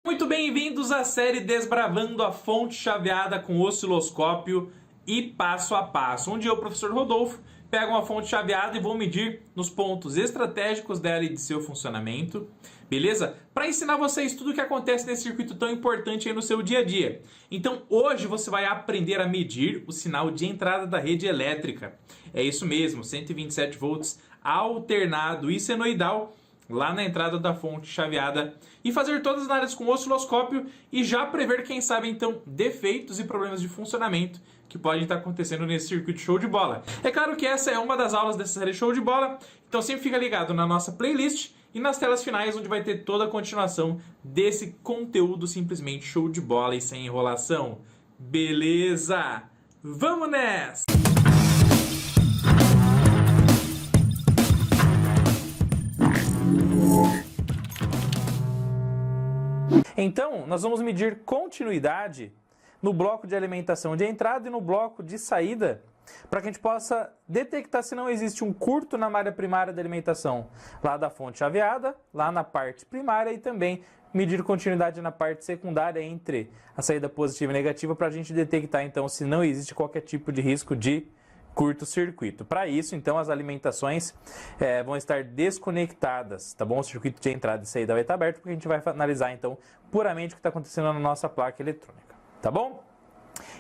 Muito bem-vindos à série Desbravando a Fonte Chaveada com Osciloscópio e Passo a Passo, onde eu, professor Rodolfo, pego uma fonte chaveada e vou medir nos pontos estratégicos dela e de seu funcionamento, beleza? Para ensinar vocês tudo o que acontece nesse circuito tão importante aí no seu dia a dia. Então hoje você vai aprender a medir o sinal de entrada da rede elétrica. É isso mesmo, 127 volts alternado e senoidal lá na entrada da fonte chaveada e fazer todas as análises com osciloscópio e já prever, quem sabe, então, defeitos e problemas de funcionamento que podem estar acontecendo nesse circuito show de bola. É claro que essa é uma das aulas dessa série show de bola, então sempre fica ligado na nossa playlist e nas telas finais, onde vai ter toda a continuação desse conteúdo simplesmente show de bola e sem enrolação. Beleza? Vamos nessa! Então, nós vamos medir continuidade no bloco de alimentação de entrada e no bloco de saída, para que a gente possa detectar se não existe um curto na malha primária da alimentação lá da fonte chaveada, lá na parte primária, e também medir continuidade na parte secundária entre a saída positiva e negativa, para a gente detectar então se não existe qualquer tipo de risco de curto-circuito. Para isso, então, as alimentações vão estar desconectadas, tá bom? O circuito de entrada e saída vai estar aberto, porque a gente vai analisar, então, puramente o que está acontecendo na nossa placa eletrônica, tá bom?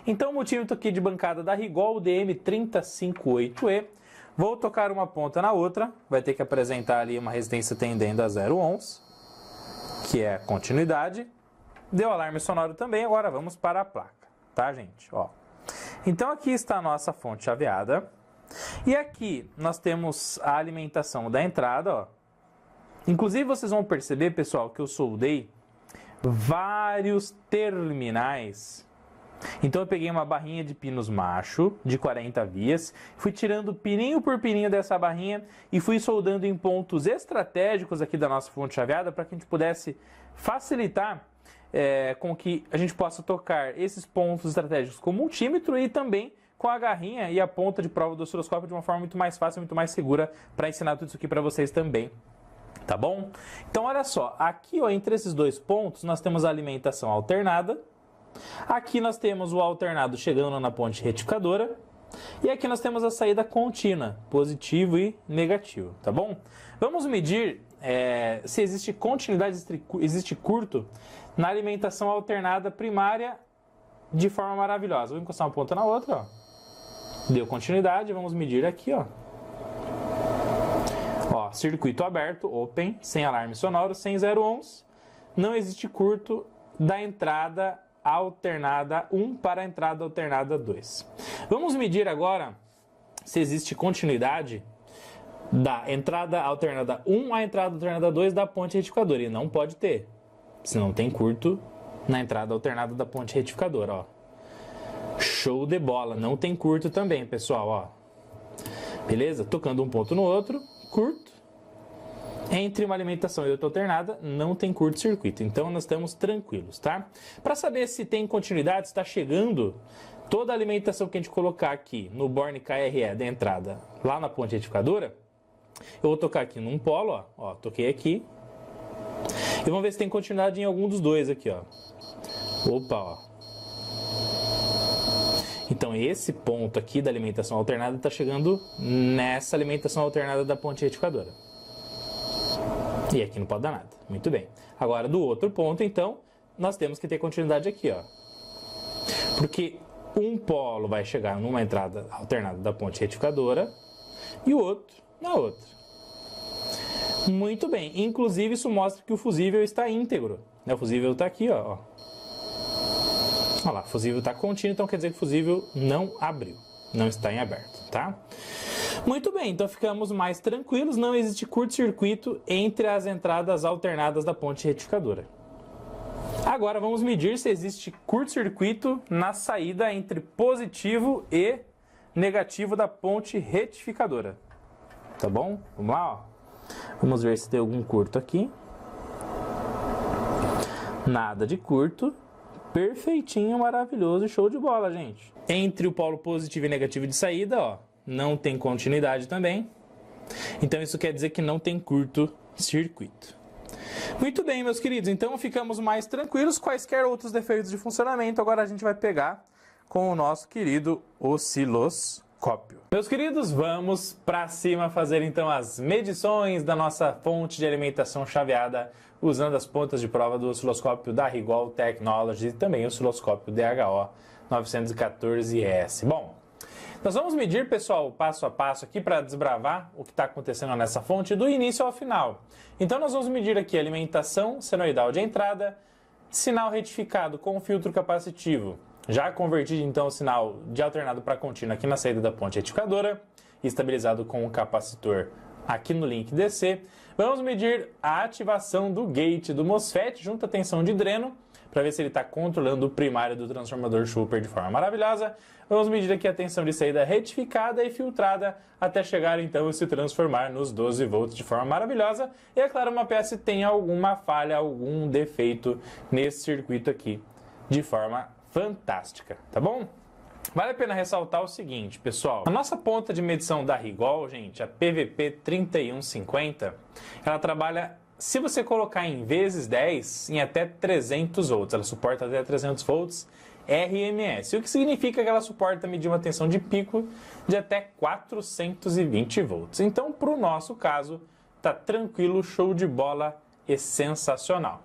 Então, o multímetro aqui de bancada da Rigol, DM358E, vou tocar uma ponta na outra, vai ter que apresentar ali uma resistência tendendo a 0 ohms, que é a continuidade. Deu alarme sonoro também, agora vamos para a placa, tá, gente? Ó. Então aqui está a nossa fonte chaveada, e aqui nós temos a alimentação da entrada, ó. Inclusive vocês vão perceber, pessoal, que eu soldei vários terminais. Então eu peguei uma barrinha de pinos macho, de 40 vias, fui tirando pininho por pininho dessa barrinha e fui soldando em pontos estratégicos aqui da nossa fonte chaveada, para que a gente pudesse facilitar com que a gente possa tocar esses pontos estratégicos com o multímetro e também com a garrinha e a ponta de prova do osciloscópio de uma forma muito mais fácil, muito mais segura, para ensinar tudo isso aqui para vocês também, tá bom? Então olha só, aqui ó, entre esses dois pontos nós temos a alimentação alternada, aqui nós temos o alternado chegando na ponte retificadora, e aqui nós temos a saída contínua, positivo e negativo, tá bom? Vamos medir se existe continuidade, existe curto na alimentação alternada primária de forma maravilhosa. Vou encostar uma ponta na outra, ó. Deu continuidade, vamos medir aqui, ó. Ó, circuito aberto, open, sem alarme sonoro, sem 0 ohms. Não existe curto da entrada alternada 1 para a entrada alternada 2. Vamos medir agora se existe continuidade da entrada alternada 1 à entrada alternada 2 da ponte retificadora. E não pode ter, se não tem curto na entrada alternada da ponte retificadora, ó. Show de bola, não tem curto também, pessoal, ó. Beleza? Tocando um ponto no outro, curto. Entre uma alimentação e outra alternada, não tem curto-circuito. Então, nós estamos tranquilos, tá? Para saber se tem continuidade, se está chegando toda a alimentação que a gente colocar aqui no borne KRE da entrada lá na ponte retificadora, eu vou tocar aqui num polo, ó, toquei aqui. E vamos ver se tem continuidade em algum dos dois aqui, ó. Opa, ó. Então esse ponto aqui da alimentação alternada está chegando nessa alimentação alternada da ponte retificadora. E aqui não pode dar nada. Muito bem. Agora do outro ponto, então, nós temos que ter continuidade aqui, ó. Porque um polo vai chegar numa entrada alternada da ponte retificadora e o outro na outra. Muito bem, inclusive isso mostra que o fusível está íntegro, né? O fusível está aqui, ó. Olha lá, o fusível está contínuo, então quer dizer que o fusível não abriu, não está em aberto, tá? Muito bem, então ficamos mais tranquilos, não existe curto-circuito entre as entradas alternadas da ponte retificadora. Agora vamos medir se existe curto-circuito na saída entre positivo e negativo da ponte retificadora. Tá bom? Vamos lá, ó. Vamos ver se tem algum curto aqui. Nada de curto. Perfeitinho, maravilhoso, show de bola, gente. Entre o polo positivo e negativo de saída, ó, não tem continuidade também. Então isso quer dizer que não tem curto-circuito. Muito bem, meus queridos, então ficamos mais tranquilos. Quaisquer outros defeitos de funcionamento, agora a gente vai pegar com o nosso querido osciloscópio. Meus queridos, vamos para cima fazer então as medições da nossa fonte de alimentação chaveada usando as pontas de prova do osciloscópio da Rigol Technologies e também o osciloscópio DHO 914S. Bom, nós vamos medir, pessoal, passo a passo aqui para desbravar o que está acontecendo nessa fonte do início ao final. Então nós vamos medir aqui a alimentação senoidal de entrada, sinal retificado com filtro capacitivo. Já convertido então o sinal de alternado para contínuo aqui na saída da ponte retificadora, estabilizado com o capacitor aqui no link DC. Vamos medir a ativação do gate do MOSFET junto à tensão de dreno, para ver se ele está controlando o primário do transformador Super de forma maravilhosa. Vamos medir aqui a tensão de saída retificada e filtrada até chegar então a se transformar nos 12 volts de forma maravilhosa. E é claro, uma peça tem alguma falha, algum defeito nesse circuito aqui de forma fantástica, tá bom? Vale a pena ressaltar o seguinte, pessoal. A nossa ponta de medição da Rigol, gente, a PVP 3150, ela trabalha, se você colocar em vezes 10, em até 300 volts. Ela suporta até 300 volts RMS, o que significa que ela suporta medir uma tensão de pico de até 420 volts. Então, para o nosso caso, tá tranquilo, show de bola e sensacional.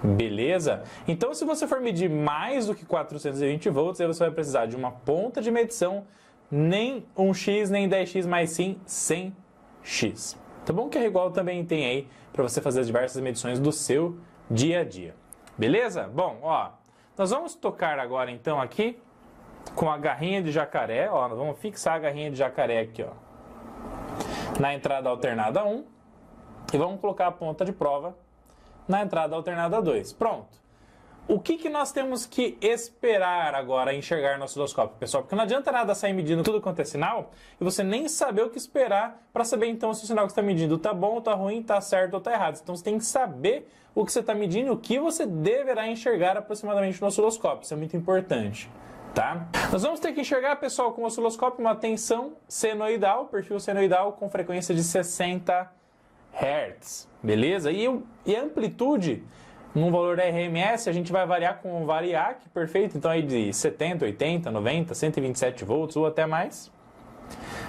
Beleza? Então, se você for medir mais do que 420 volts, aí você vai precisar de uma ponta de medição, nem 1x, nem 10x, mas sim 100x. Tá bom que a Rigol também tem aí para você fazer as diversas medições do seu dia a dia. Beleza? Bom, ó, nós vamos tocar agora então aqui com a garrinha de jacaré, ó, nós vamos fixar a garrinha de jacaré aqui, ó, na entrada alternada 1 e vamos colocar a ponta de prova na entrada alternada 2. Pronto. O que nós temos que esperar agora enxergar no osciloscópio, pessoal? Porque não adianta nada sair medindo tudo quanto é sinal e você nem saber o que esperar para saber então se o sinal que você está medindo está bom, está ruim, está certo ou está errado. Então você tem que saber o que você está medindo e o que você deverá enxergar aproximadamente no osciloscópio. Isso é muito importante, tá? Nós vamos ter que enxergar, pessoal, com o osciloscópio uma tensão senoidal, perfil senoidal com frequência de 60 Hz, beleza? E a amplitude num valor RMS a gente vai variar com o variac, perfeito? Então aí de 70, 80, 90, 127 volts ou até mais.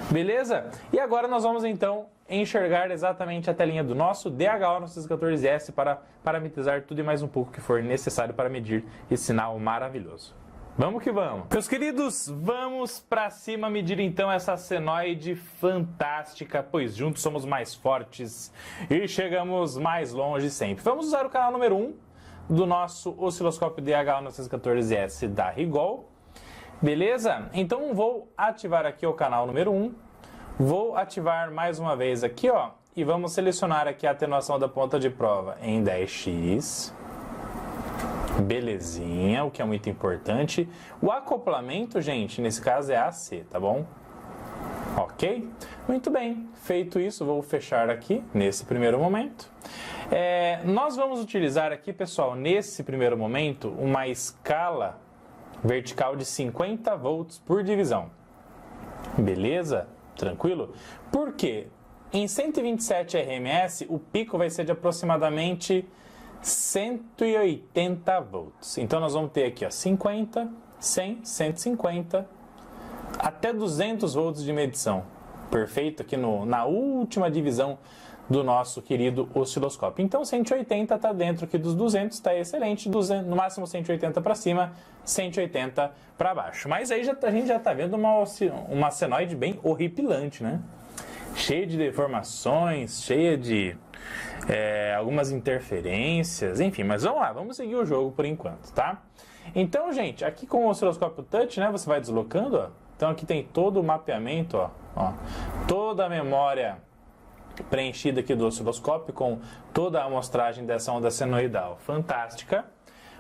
Beleza? E agora nós vamos então enxergar exatamente a telinha do nosso DHO 914S para parametrizar tudo e mais um pouco que for necessário para medir esse sinal maravilhoso. Vamos que vamos. Meus queridos, vamos pra cima medir então essa senoide fantástica, pois juntos somos mais fortes e chegamos mais longe sempre. Vamos usar o canal número 1 do nosso osciloscópio DHO 914S da Rigol. Beleza? Então vou ativar aqui o canal número 1. Vou ativar mais uma vez aqui, ó, e vamos selecionar aqui a atenuação da ponta de prova em 10x. Belezinha, o que é muito importante. O acoplamento, gente, nesse caso é AC, tá bom? Ok? Muito bem, feito isso, vou fechar aqui nesse primeiro momento. Nós vamos utilizar aqui, pessoal, nesse primeiro momento, uma escala vertical de 50 volts por divisão. Beleza? Tranquilo? Por quê? Em 127 RMS, o pico vai ser de aproximadamente 180 volts. Então nós vamos ter aqui, ó, 50, 100, 150, até 200 volts de medição. Perfeito? Aqui na última divisão do nosso querido osciloscópio. Então 180 está dentro aqui dos 200, está excelente. 200, no máximo 180 para cima, 180 para baixo. Mas aí a gente já está vendo uma senoide bem horripilante, né? Cheia de deformações, cheia de algumas interferências, enfim, mas vamos lá, vamos seguir o jogo por enquanto, tá? Então, gente, aqui com o osciloscópio touch, né, você vai deslocando, ó. Então aqui tem todo o mapeamento, ó, toda a memória preenchida aqui do osciloscópio com toda a amostragem dessa onda senoidal, fantástica.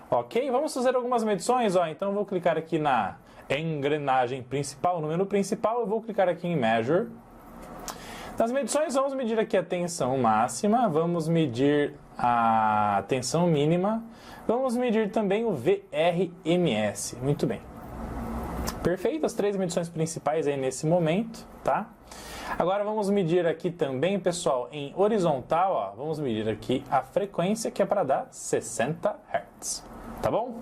Ok, vamos fazer algumas medições, ó. Então eu vou clicar aqui na engrenagem principal, no menu principal, eu vou clicar aqui em Measure. Nas medições, vamos medir aqui a tensão máxima, vamos medir a tensão mínima, vamos medir também o VRMS. Muito bem. Perfeito, as 3 medições principais aí nesse momento, tá? Agora vamos medir aqui também, pessoal, em horizontal, ó, vamos medir aqui a frequência, que é para dar 60 Hz, tá bom?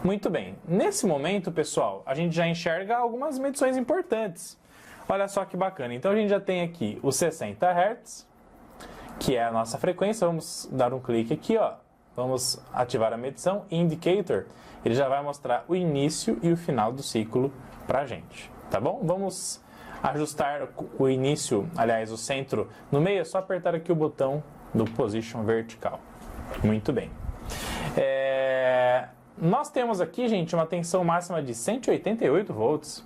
Muito bem, nesse momento, pessoal, a gente já enxerga algumas medições importantes. Olha só que bacana, então a gente já tem aqui os 60 Hz, que é a nossa frequência. Vamos dar um clique aqui, ó, vamos ativar a medição, Indicator, ele já vai mostrar o início e o final do ciclo pra gente, tá bom? Vamos ajustar o início, aliás, o centro no meio, é só apertar aqui o botão do Position Vertical. Muito bem. Nós temos aqui, gente, uma tensão máxima de 188 volts.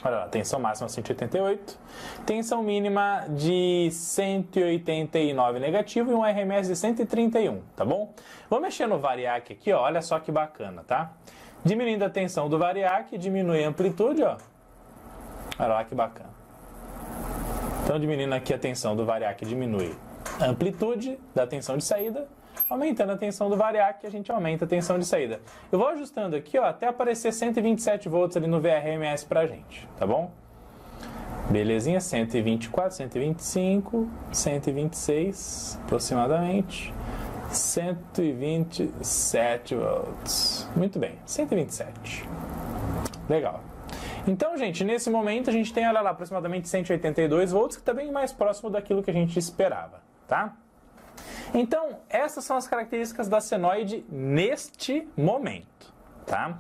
Olha lá, tensão máxima 188, tensão mínima de 189 negativo e um RMS de 131, tá bom? Vou mexer no variac aqui, ó, olha só que bacana, tá? Diminuindo a tensão do variac, diminui a amplitude, ó. Olha lá que bacana. Então, diminuindo aqui a tensão do variac, diminui a amplitude da tensão de saída. Aumentando a tensão do variac, a gente aumenta a tensão de saída. Eu vou ajustando aqui, ó, até aparecer 127 volts ali no VRMS pra gente, tá bom? Belezinha, 124, 125, 126 aproximadamente, 127 volts. Muito bem, 127. Legal. Então, gente, nesse momento a gente tem, olha lá, aproximadamente 182 volts, que está bem mais próximo daquilo que a gente esperava, tá? Então, essas são as características da senoide neste momento, tá?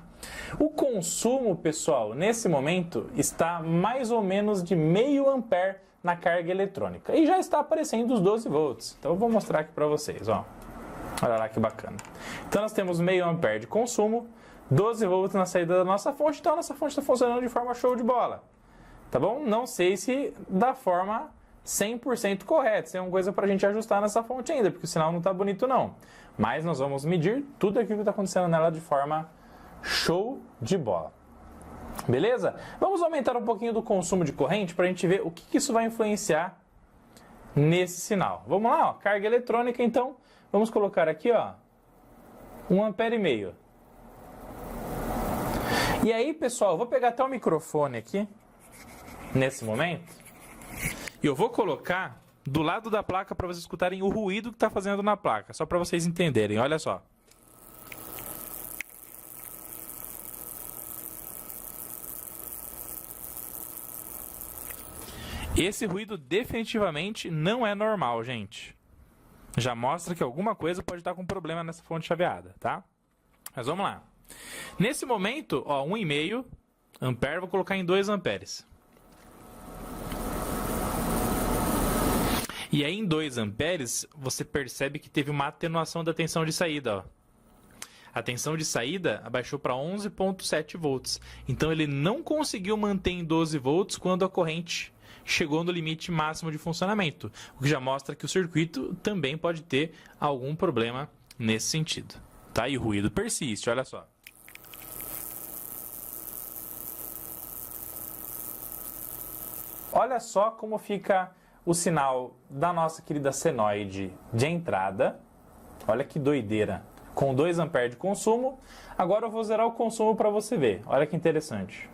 O consumo, pessoal, nesse momento está mais ou menos de meio ampere na carga eletrônica. E já está aparecendo os 12 volts. Então, eu vou mostrar aqui para vocês, ó. Olha lá que bacana. Então, nós temos meio ampere de consumo, 12 volts na saída da nossa fonte. Então, a nossa fonte está funcionando de forma show de bola, tá bom? Não sei se da forma 100% correto, isso é uma coisa para a gente ajustar nessa fonte ainda, porque o sinal não está bonito não. Mas nós vamos medir tudo aquilo que está acontecendo nela de forma show de bola. Beleza? Vamos aumentar um pouquinho do consumo de corrente para a gente ver o que isso vai influenciar nesse sinal. Vamos lá, ó, carga eletrônica, então, vamos colocar aqui, ó, 1,5 ampere. E aí, pessoal, eu vou pegar até o microfone aqui, nesse momento, e eu vou colocar do lado da placa para vocês escutarem o ruído que está fazendo na placa, só para vocês entenderem, olha só. Esse ruído definitivamente não é normal, gente. Já mostra que alguma coisa pode estar com problema nessa fonte chaveada, tá? Mas vamos lá. Nesse momento, ó, 1,5 ampere, vou colocar em 2 amperes. E aí em 2 amperes, você percebe que teve uma atenuação da tensão de saída, ó. A tensão de saída abaixou para 11,7 volts. Então ele não conseguiu manter em 12 volts quando a corrente chegou no limite máximo de funcionamento, o que já mostra que o circuito também pode ter algum problema nesse sentido, tá? E o ruído persiste, olha só. Olha só como fica o sinal da nossa querida senoide de entrada. Olha que doideira. Com 2 amperes de consumo. Agora eu vou zerar o consumo para você ver. Olha que interessante.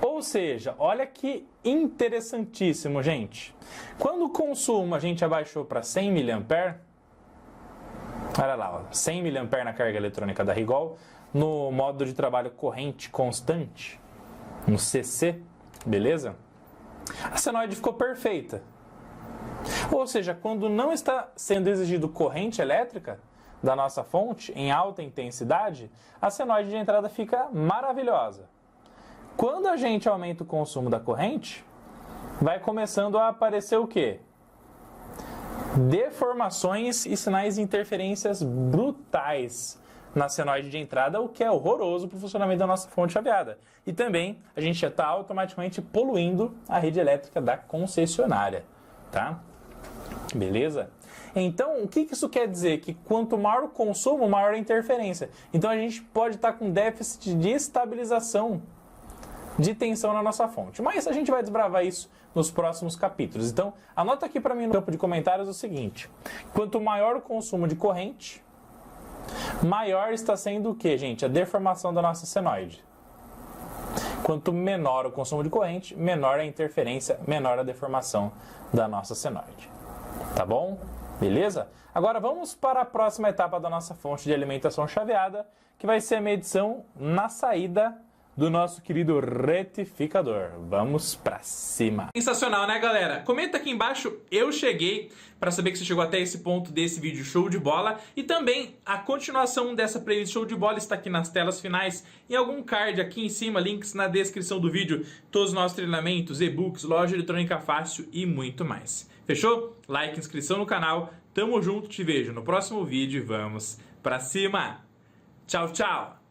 Ou seja, olha que interessantíssimo, gente. Quando o consumo a gente abaixou para 100 mA, olha lá, ó, 100 mA na carga eletrônica da Rigol, no modo de trabalho corrente constante, no CC, beleza? A senoide ficou perfeita. Ou seja, quando não está sendo exigido corrente elétrica da nossa fonte em alta intensidade, a senoide de entrada fica maravilhosa. Quando a gente aumenta o consumo da corrente, vai começando a aparecer o quê? Deformações e sinais de interferências brutais na senoide de entrada, o que é horroroso para o funcionamento da nossa fonte chaveada. E também a gente já está automaticamente poluindo a rede elétrica da concessionária, tá? Beleza? Então, o que isso quer dizer? Que quanto maior o consumo, maior a interferência. Então a gente pode estar com déficit de estabilização de tensão na nossa fonte. Mas a gente vai desbravar isso nos próximos capítulos. Então, anota aqui para mim no campo de comentários o seguinte: quanto maior o consumo de corrente, maior está sendo o que, gente? A deformação da nossa senoide. Quanto menor o consumo de corrente, menor a interferência, menor a deformação da nossa senoide. Tá bom? Beleza? Agora vamos para a próxima etapa da nossa fonte de alimentação chaveada, que vai ser a medição na saída do nosso querido retificador. Vamos pra cima. Sensacional, né, galera? Comenta aqui embaixo, eu cheguei, para saber que você chegou até esse ponto desse vídeo show de bola. E também a continuação dessa playlist show de bola está aqui nas telas finais, em algum card aqui em cima, links na descrição do vídeo, todos os nossos treinamentos, e-books, loja eletrônica fácil e muito mais. Fechou? Like, inscrição no canal. Tamo junto, te vejo no próximo vídeo e vamos pra cima. Tchau, tchau!